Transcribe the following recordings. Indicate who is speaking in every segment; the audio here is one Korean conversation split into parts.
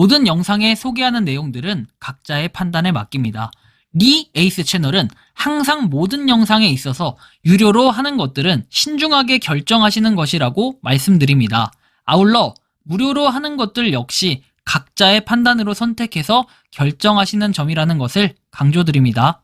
Speaker 1: 모든 영상에 소개하는 내용들은 각자의 판단에 맡깁니다. 리 에이스 채널은 항상 모든 영상에 있어서 유료로 하는 것들은 신중하게 결정하시는 것이라고 말씀드립니다. 아울러 무료로 하는 것들 역시 각자의 판단으로 선택해서 결정하시는 점이라는 것을 강조드립니다.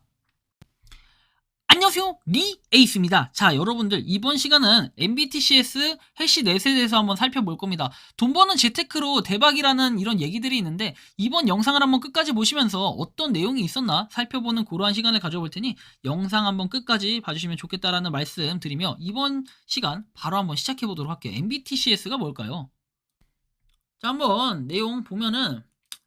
Speaker 1: 안녕하세요, 리 에이스입니다. 자, 여러분들 이번 시간은 MBTCS 해시넷에 대해서 한번 살펴볼 겁니다. 돈 버는 재테크로 대박이라는 이런 얘기들이 있는데 이번 영상을 한번 끝까지 보시면서 어떤 내용이 있었나 살펴보는 그러한 시간을 가져볼 테니 영상 한번 끝까지 봐주시면 좋겠다라는 말씀 드리며 이번 시간 바로 한번 시작해 보도록 할게요. MBTCS가 뭘까요? 자, 한번 내용 보면은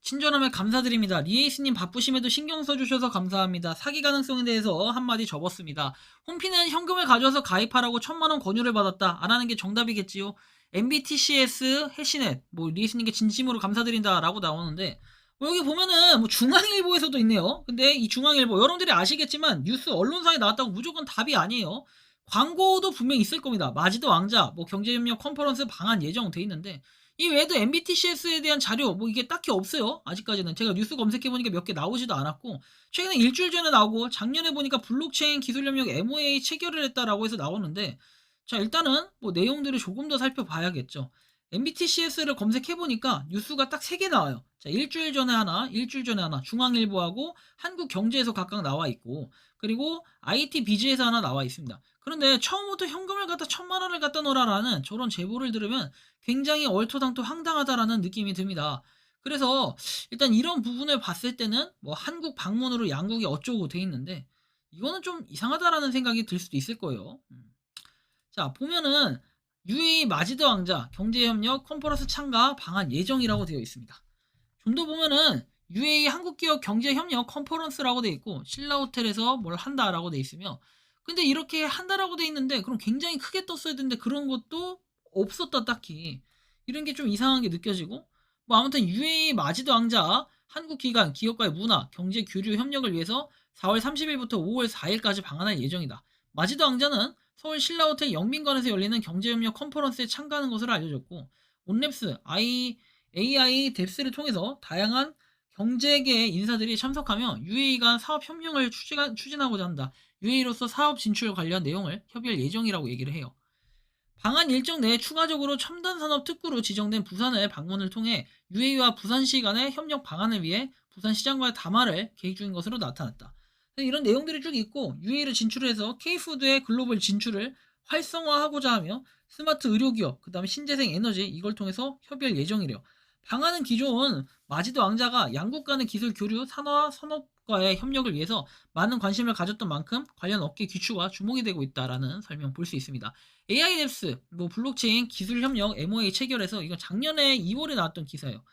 Speaker 1: 친절함에 감사드립니다. 리에이스님 바쁘심에도 신경 써주셔서 감사합니다. 사기 가능성에 대해서 한마디 접었습니다. 홈피는 현금을 가져와서 가입하라고 1000만원 권유를 받았다. 안 하는 게 정답이겠지요. MBTCS 해시넷 리에이스님께 진심으로 감사드린다 라고 나오는데 여기 보면은 중앙일보에서도 있네요. 근데 이 중앙일보 여러분들이 아시겠지만 뉴스 언론사에 나왔다고 무조건 답이 아니에요. 광고도 분명히 있을 겁니다. 마지도 왕자 경제협력 컨퍼런스 방한 예정돼 있는데 이 외에도 MBTCS에 대한 자료 이게 딱히 없어요. 아직까지는 제가 뉴스 검색해보니까 몇 개 나오지도 않았고 최근에 일주일 전에 나오고 작년에 보니까 블록체인 기술협력 MOA 체결을 했다라고 해서 나오는데 자, 일단은 내용들을 조금 더 살펴봐야겠죠. MBTCS를 검색해보니까 뉴스가 딱 3개 나와요. 자, 일주일 전에 하나 중앙일보하고 한국경제에서 각각 나와 있고 그리고 IT 비즈에서 하나 나와 있습니다. 그런데 처음부터 현금을 갖다 1000만원을 갖다 놓으라라는 저런 제보를 들으면 굉장히 얼토당토 황당하다라는 느낌이 듭니다. 그래서 일단 이런 부분을 봤을 때는 한국 방문으로 양국이 어쩌고 돼 있는데 이거는 좀 이상하다라는 생각이 들 수도 있을 거예요. 자, 보면은 UAE 마지드 왕자 경제협력 컨퍼런스 참가 방한 예정이라고 되어 있습니다. 좀 더 보면은 UAE 한국기업 경제협력 컨퍼런스라고 되어 있고 신라호텔에서 뭘 한다라고 되어 있으며 근데 이렇게 한다라고 되어 있는데 그럼 굉장히 크게 떴어야 되는데 그런 것도 없었다 딱히 이런 게 좀 이상하게 느껴지고 아무튼 UAE 마지드 왕자 한국 기관 기업과의 문화 경제 교류 협력을 위해서 4월 30일부터 5월 4일까지 방한할 예정이다. 마지드 왕자는 서울 신라호텔 영빈관에서 열리는 경제협력 컨퍼런스에 참가하는 것으로 알려졌고 온랩스 AI 뎁스를 통해서 다양한 경제계 인사들이 참석하며 UAE 간 사업 협력을 추진하고자 한다. UAE로서 사업 진출 관련 내용을 협의할 예정이라고 얘기를 해요. 방한 일정 내에 추가적으로 첨단산업 특구로 지정된 부산을 방문을 통해 UAE와 부산시 간의 협력 방안을 위해 부산시장과의 담화를 계획 중인 것으로 나타났다. 이런 내용들이 쭉 있고 UAE를 진출해서 K푸드의 글로벌 진출을 활성화하고자 하며 스마트 의료기업, 그 다음에 신재생 에너지 이걸 통해서 협의할 예정이래요. 방안은 기존 마지드 왕자가 양국 간의 기술 교류, 산업과의 협력을 위해서 많은 관심을 가졌던 만큼 관련 업계 기초가 주목이 되고 있다라는 설명 볼 수 있습니다. AI랩스, 블록체인 기술 협력 MOA 체결해서 이건 작년에 2월에 나왔던 기사예요.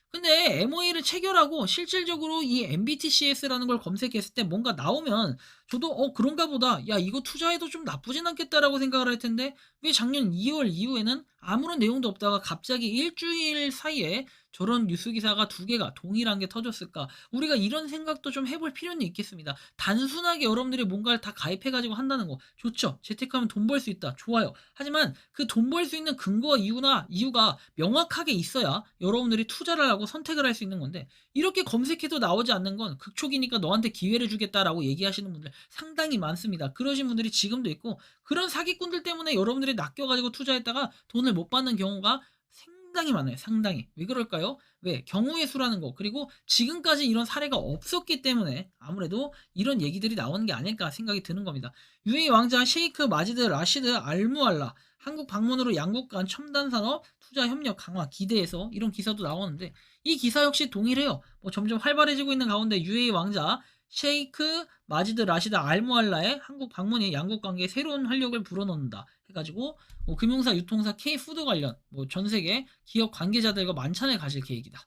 Speaker 1: 근데 MOA를 체결하고 실질적으로 이 MBTCS라는 걸 검색했을 때 뭔가 나오면 저도 그런가 보다 야 이거 투자해도 좀 나쁘진 않겠다라고 생각을 할 텐데 왜 작년 2월 이후에는 아무런 내용도 없다가 갑자기 일주일 사이에 저런 뉴스 기사가 2개가 동일한 게 터졌을까? 우리가 이런 생각도 좀 해볼 필요는 있겠습니다. 단순하게 여러분들이 뭔가를 다 가입해가지고 한다는 거 좋죠. 재테크하면 돈 벌 수 있다. 좋아요. 하지만 그 돈 벌 수 있는 근거와 이유가 명확하게 있어야 여러분들이 투자를 하고 선택을 할 수 있는 건데 이렇게 검색해도 나오지 않는 건 극초기니까 너한테 기회를 주겠다라고 얘기하시는 분들 상당히 많습니다. 그러신 분들이 지금도 있고 그런 사기꾼들 때문에 여러분들이 낚여가지고 투자했다가 돈을 못 받는 경우가 상당히 많아요. 상당히. 왜 그럴까요? 왜? 경우의 수라는 거. 그리고 지금까지 이런 사례가 없었기 때문에 아무래도 이런 얘기들이 나오는 게 아닐까 생각이 드는 겁니다. UAE 왕자 셰이크 마지드 라시드 알무알라 한국 방문으로 양국 간 첨단 산업 투자 협력 강화 기대해서 이런 기사도 나오는데 이 기사 역시 동일해요. 점점 활발해지고 있는 가운데 UAE 왕자 셰이크 마지드 라시드 알무알라의 한국 방문이 양국 관계에 새로운 활력을 불어넣는다 해가지고 금융사, 유통사, K푸드 관련 전 세계 기업 관계자들과 만찬을 가질 계획이다.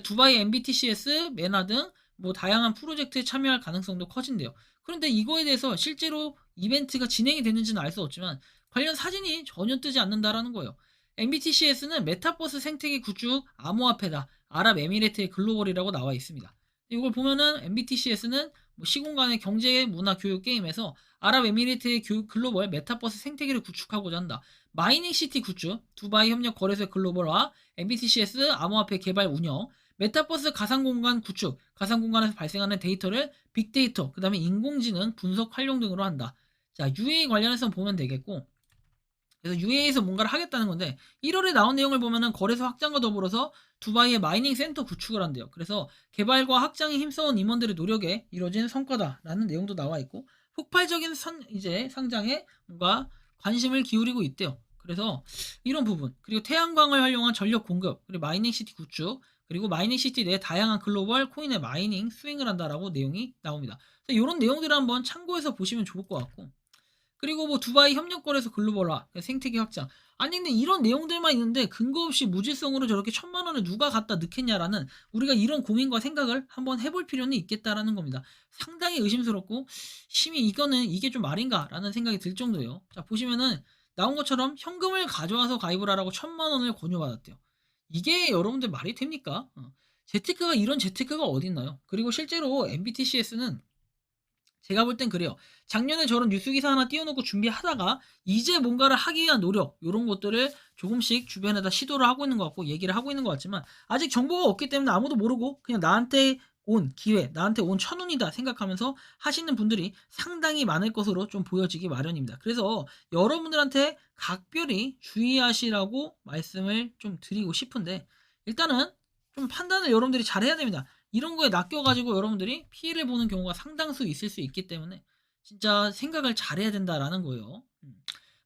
Speaker 1: 두바이 MBTCS, 메나 등 다양한 프로젝트에 참여할 가능성도 커진대요. 그런데 이거에 대해서 실제로 이벤트가 진행이 됐는지는 알 수 없지만 관련 사진이 전혀 뜨지 않는다라는 거예요. MBTCS는 메타버스 생태계 구축 암호화폐다. 아랍에미레이트의 글로벌이라고 나와 있습니다. 이걸 보면은 MBTCS는 시공간의 경제, 문화, 교육, 게임에서 아랍에미레이트의 글로벌 메타버스 생태계를 구축하고자 한다. 마이닝시티 구축, 두바이 협력 거래소 글로벌화, MBTCS 암호화폐 개발 운영, 메타버스 가상공간 구축, 가상공간에서 발생하는 데이터를 빅데이터, 그 다음에 인공지능, 분석, 활용 등으로 한다. 자, UA 관련해서 보면 되겠고, 그래서 UA에서 뭔가를 하겠다는 건데 1월에 나온 내용을 보면은 거래소 확장과 더불어서 두바이의 마이닝 센터 구축을 한대요. 그래서 개발과 확장에 힘써온 임원들의 노력에 이뤄진 성과다라는 내용도 나와 있고 폭발적인 이제 상장에 뭔가 관심을 기울이고 있대요. 그래서 이런 부분 그리고 태양광을 활용한 전력 공급 그리고 마이닝 시티 구축 그리고 마이닝 시티 내 다양한 글로벌 코인의 마이닝 스윙을 한다라고 내용이 나옵니다. 그래서 이런 내용들을 한번 참고해서 보시면 좋을 것 같고 그리고 뭐 두바이 협력거래소 글로벌화, 생태계 확장. 아니 근데 이런 내용들만 있는데 근거 없이 무질성으로 저렇게 1,000만 원을 누가 갖다 넣겠냐라는 우리가 이런 고민과 생각을 한번 해볼 필요는 있겠다라는 겁니다. 상당히 의심스럽고 심히 이거는 이게 좀 말인가라는 생각이 들 정도예요. 자 보시면은 나온 것처럼 현금을 가져와서 가입을 하라고 1,000만 원을 권유받았대요. 이게 여러분들 말이 됩니까? 재테크가 이런 재테크가 어딨나요? 그리고 실제로 MBTCS는 제가 볼 땐 그래요. 작년에 저런 뉴스 기사 하나 띄워놓고 준비하다가 이제 뭔가를 하기 위한 노력 이런 것들을 조금씩 주변에다 시도를 하고 있는 것 같고 얘기를 하고 있는 것 같지만 아직 정보가 없기 때문에 아무도 모르고 그냥 나한테 온 기회, 나한테 온 천운이다 생각하면서 하시는 분들이 상당히 많을 것으로 좀 보여지기 마련입니다. 그래서 여러분들한테 각별히 주의하시라고 말씀을 좀 드리고 싶은데 일단은 좀 판단을 여러분들이 잘 해야 됩니다. 이런 거에 낚여가지고 여러분들이 피해를 보는 경우가 상당수 있을 수 있기 때문에 진짜 생각을 잘해야 된다라는 거예요.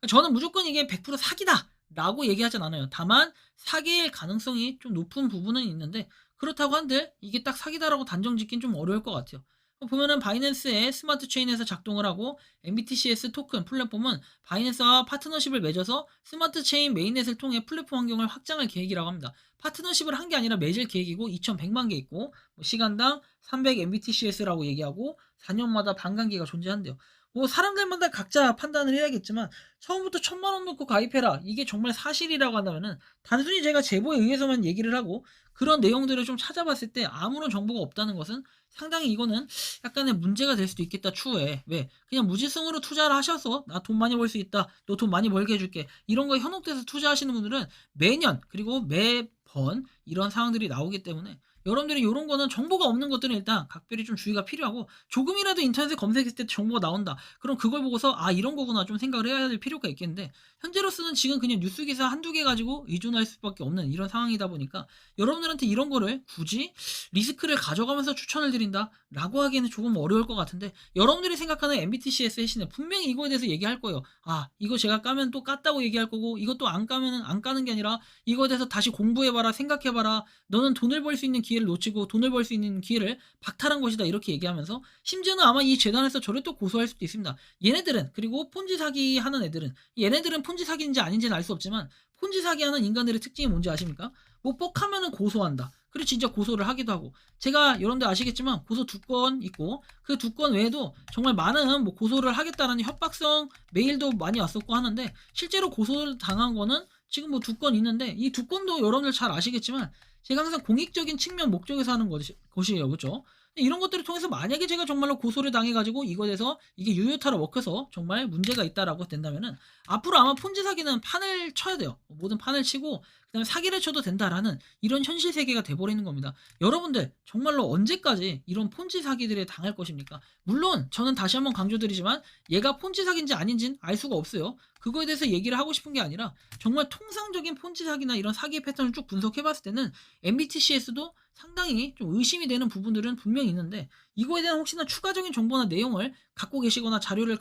Speaker 1: 저는 무조건 이게 100% 사기다 라고 얘기하진 않아요. 다만 사기일 가능성이 좀 높은 부분은 있는데 그렇다고 한들 이게 딱 사기다라고 단정 짓긴 좀 어려울 것 같아요. 보면은 바이낸스의 스마트 체인에서 작동을 하고 MBTCS 토큰 플랫폼은 바이낸스와 파트너십을 맺어서 스마트 체인 메인넷을 통해 플랫폼 환경을 확장할 계획이라고 합니다. 파트너십을 한 게 아니라 맺을 계획이고 2,100만 개 있고 시간당 300 MBTCS라고 얘기하고 4년마다 반감기가 존재한대요. 뭐 사람들마다 각자 판단을 해야겠지만 처음부터 1,000만 원 놓고 가입해라 이게 정말 사실이라고 한다면은 단순히 제가 제보에 의해서만 얘기를 하고 그런 내용들을 좀 찾아봤을 때 아무런 정보가 없다는 것은 상당히 이거는 약간의 문제가 될 수도 있겠다 추후에. 왜 그냥 무지성으로 투자를 하셔서 나 돈 많이 벌 수 있다 너 돈 많이 벌게 해줄게 이런 거에 현혹돼서 투자하시는 분들은 매년 그리고 매번 이런 상황들이 나오기 때문에 여러분들이 이런 거는 정보가 없는 것들은 일단 각별히 좀 주의가 필요하고 조금이라도 인터넷에 검색했을 때 정보가 나온다. 그럼 그걸 보고서 아 이런 거구나 좀 생각을 해야 될 필요가 있겠는데 현재로서는 지금 그냥 뉴스 기사 한두 개 가지고 의존할 수밖에 없는 이런 상황이다 보니까 여러분들한테 이런 거를 굳이 리스크를 가져가면서 추천을 드린다 라고 하기에는 조금 어려울 것 같은데 여러분들이 생각하는 MBTCS 해시는 분명히 이거에 대해서 얘기할 거예요. 아 이거 제가 까면 또 깠다고 얘기할 거고 이것도 안 까면은 안 까는 게 아니라 이거에 대해서 다시 공부해봐라 생각해봐라 너는 돈을 벌 수 있는 기회를 놓치고 돈을 벌 수 있는 기회를 박탈한 것이다 이렇게 얘기하면서 심지어는 아마 이 재단에서 저를 또 고소할 수도 있습니다. 얘네들은 그리고 폰지 사기 하는 애들은 얘네들은 폰지 사기인지 아닌지는 알 수 없지만 폰지 사기 하는 인간들의 특징이 뭔지 아십니까? 뭐 뻑하면은 고소한다. 그리고 진짜 고소를 하기도 하고 제가 여러분들 아시겠지만 고소 2건 있고 그 2건 외에도 정말 많은 뭐 고소를 하겠다라는 협박성 메일도 많이 왔었고 하는데 실제로 고소를 당한 거는 지금 뭐 2건 있는데 이 2건도 여러분들 잘 아시겠지만 제가 항상 공익적인 측면 목적에서 하는 것이에요. 그죠? 이런 것들을 통해서 만약에 제가 정말로 고소를 당해가지고 이거에 대해서 이게 유효타로 먹혀서 정말 문제가 있다라고 된다면은 앞으로 아마 폰지 사기는 판을 쳐야 돼요. 모든 판을 치고 그다음에 사기를 쳐도 된다라는 이런 현실 세계가 돼버리는 겁니다. 여러분들 정말로 언제까지 이런 폰지 사기들에 당할 것입니까? 물론 저는 다시 한번 강조드리지만 얘가 폰지 사기인지 아닌지는 알 수가 없어요. 그거에 대해서 얘기를 하고 싶은 게 아니라 정말 통상적인 폰지 사기나 이런 사기의 패턴을 쭉 분석해봤을 때는 MBTC에서도 상당히 좀 의심이 되는 부분들은 분명히 있는데 이거에 대한 혹시나 추가적인 정보나 내용을 갖고 계시거나 자료를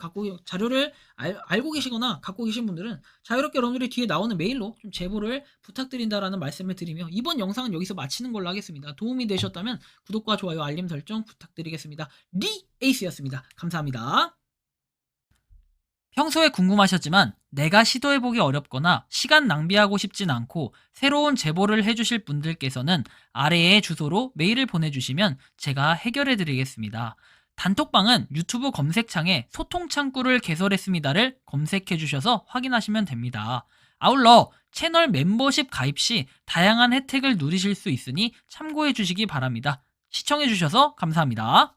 Speaker 1: 알고 계시거나 갖고 계신 분들은 자유롭게 여러분들이 뒤에 나오는 메일로 좀 제보를 부탁드린다라는 말씀을 드리며 이번 영상은 여기서 마치는 걸로 하겠습니다. 도움이 되셨다면 구독과 좋아요 알림 설정 부탁드리겠습니다. 리 에이스였습니다. 감사합니다. 평소에 궁금하셨지만 내가 시도해보기 어렵거나 시간 낭비하고 싶진 않고 새로운 제보를 해주실 분들께서는 아래의 주소로 메일을 보내주시면 제가 해결해드리겠습니다. 단톡방은 유튜브 검색창에 소통창구를 개설했습니다를 검색해주셔서 확인하시면 됩니다. 아울러 채널 멤버십 가입 시 다양한 혜택을 누리실 수 있으니 참고해주시기 바랍니다. 시청해주셔서 감사합니다.